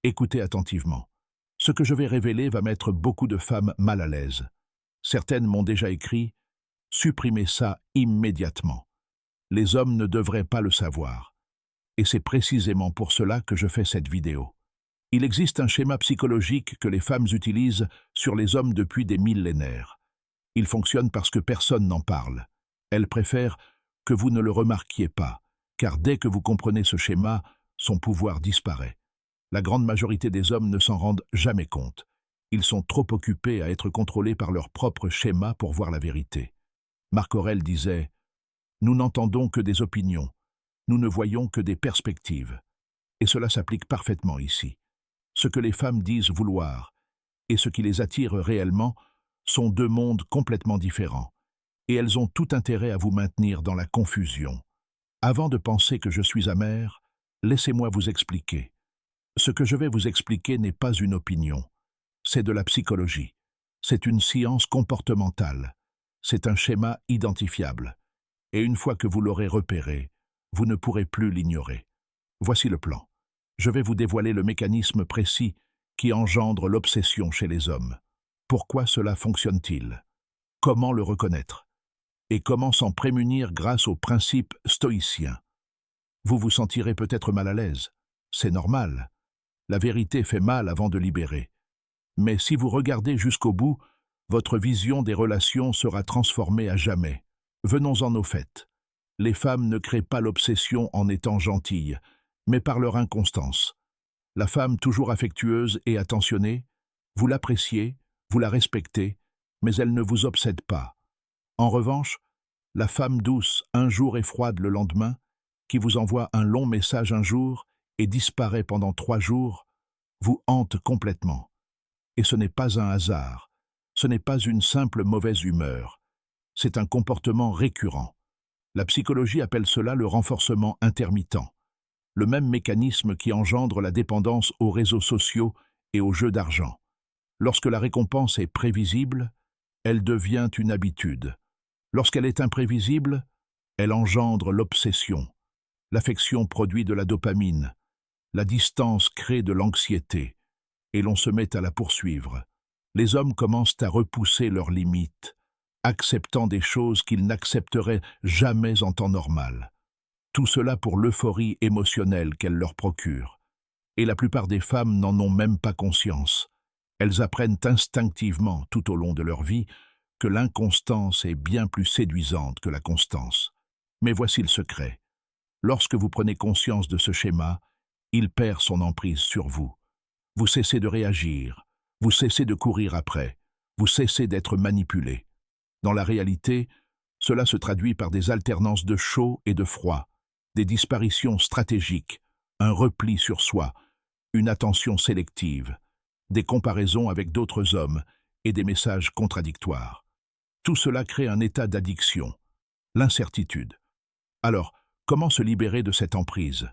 Écoutez attentivement. Ce que je vais révéler va mettre beaucoup de femmes mal à l'aise. Certaines m'ont déjà écrit « Supprimez ça immédiatement ». Les hommes ne devraient pas le savoir. Et c'est précisément pour cela que je fais cette vidéo. Il existe un schéma psychologique que les femmes utilisent sur les hommes depuis des millénaires. Il fonctionne parce que personne n'en parle. Elles préfèrent que vous ne le remarquiez pas, car dès que vous comprenez ce schéma, son pouvoir disparaît. La grande majorité des hommes ne s'en rendent jamais compte. Ils sont trop occupés à être contrôlés par leur propre schéma pour voir la vérité. Marc Aurèle disait « Nous n'entendons que des opinions, nous ne voyons que des perspectives. » Et cela s'applique parfaitement ici. Ce que les femmes disent vouloir et ce qui les attire réellement sont deux mondes complètement différents, et elles ont tout intérêt à vous maintenir dans la confusion. Avant de penser que je suis amer, laissez-moi vous expliquer. Ce que je vais vous expliquer n'est pas une opinion, c'est de la psychologie. C'est une science comportementale. C'est un schéma identifiable. Et une fois que vous l'aurez repéré, vous ne pourrez plus l'ignorer. Voici le plan. Je vais vous dévoiler le mécanisme précis qui engendre l'obsession chez les hommes. Pourquoi cela fonctionne-t-il? Comment le reconnaître? Et comment s'en prémunir grâce aux principes stoïciens? Vous vous sentirez peut-être mal à l'aise. C'est normal. La vérité fait mal avant de libérer. Mais si vous regardez jusqu'au bout, votre vision des relations sera transformée à jamais. Venons-en au fait. Les femmes ne créent pas l'obsession en étant gentilles, mais par leur inconstance. La femme toujours affectueuse et attentionnée, vous l'appréciez, vous la respectez, mais elle ne vous obsède pas. En revanche, la femme douce, un jour et froide le lendemain, qui vous envoie un long message un jour et disparaît pendant 3 jours, vous hante complètement. Et ce n'est pas un hasard, ce n'est pas une simple mauvaise humeur, c'est un comportement récurrent. La psychologie appelle cela le renforcement intermittent, le même mécanisme qui engendre la dépendance aux réseaux sociaux et aux jeux d'argent. Lorsque la récompense est prévisible, elle devient une habitude. Lorsqu'elle est imprévisible, elle engendre l'obsession. L'affection produit de la dopamine. La distance crée de l'anxiété. Et l'on se met à la poursuivre. Les hommes commencent à repousser leurs limites, acceptant des choses qu'ils n'accepteraient jamais en temps normal. Tout cela pour l'euphorie émotionnelle qu'elle leur procure. Et la plupart des femmes n'en ont même pas conscience. Elles apprennent instinctivement tout au long de leur vie que l'inconstance est bien plus séduisante que la constance. Mais voici le secret. Lorsque vous prenez conscience de ce schéma, il perd son emprise sur vous. Vous cessez de réagir, vous cessez de courir après, vous cessez d'être manipulé. Dans la réalité, cela se traduit par des alternances de chaud et de froid, des disparitions stratégiques, un repli sur soi, une attention sélective, des comparaisons avec d'autres hommes et des messages contradictoires. Tout cela crée un état d'addiction, l'incertitude. Alors, comment se libérer de cette emprise?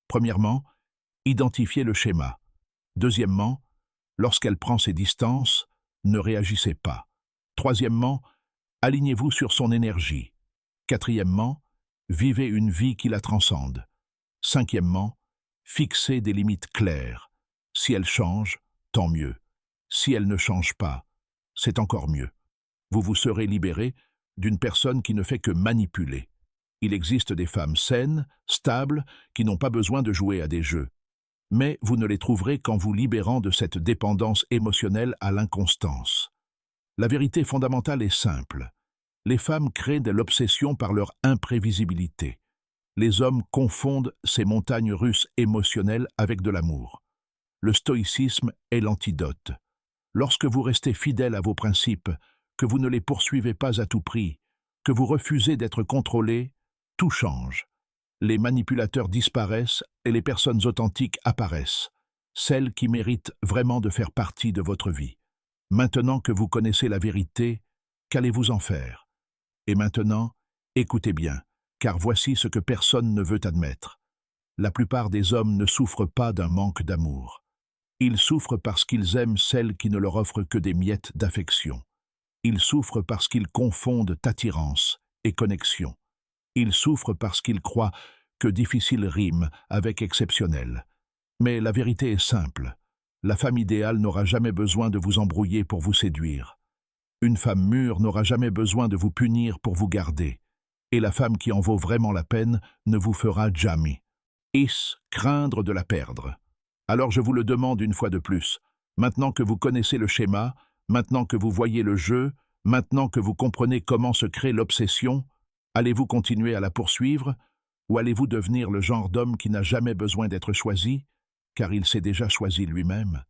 Premièrement, identifiez le schéma. Deuxièmement, lorsqu'elle prend ses distances, ne réagissez pas. Troisièmement, alignez-vous sur son énergie. Quatrièmement, vivez une vie qui la transcende. Cinquièmement, fixez des limites claires. Si elle change, tant mieux. Si elle ne change pas, c'est encore mieux. Vous vous serez libéré d'une personne qui ne fait que manipuler. Il existe des femmes saines, stables, qui n'ont pas besoin de jouer à des jeux. Mais vous ne les trouverez qu'en vous libérant de cette dépendance émotionnelle à l'inconstance. La vérité fondamentale est simple. Les femmes créent de l'obsession par leur imprévisibilité. Les hommes confondent ces montagnes russes émotionnelles avec de l'amour. Le stoïcisme est l'antidote. Lorsque vous restez fidèle à vos principes, que vous ne les poursuivez pas à tout prix, que vous refusez d'être contrôlé, tout change. Les manipulateurs disparaissent et les personnes authentiques apparaissent, celles qui méritent vraiment de faire partie de votre vie. Maintenant que vous connaissez la vérité, qu'allez-vous en faire? Et maintenant, écoutez bien, car voici ce que personne ne veut admettre. La plupart des hommes ne souffrent pas d'un manque d'amour. Ils souffrent parce qu'ils aiment celles qui ne leur offrent que des miettes d'affection. Ils souffrent parce qu'ils confondent attirance et connexion. Ils souffrent parce qu'ils croient que difficile rime avec exceptionnel. Mais la vérité est simple. La femme idéale n'aura jamais besoin de vous embrouiller pour vous séduire. Une femme mûre n'aura jamais besoin de vous punir pour vous garder. Et la femme qui en vaut vraiment la peine ne vous fera jamais craindre de la perdre. Alors je vous le demande une fois de plus. Maintenant que vous connaissez le schéma, maintenant que vous voyez le jeu, maintenant que vous comprenez comment se crée l'obsession, allez-vous continuer à la poursuivre ou allez-vous devenir le genre d'homme qui n'a jamais besoin d'être choisi, car il s'est déjà choisi lui-même?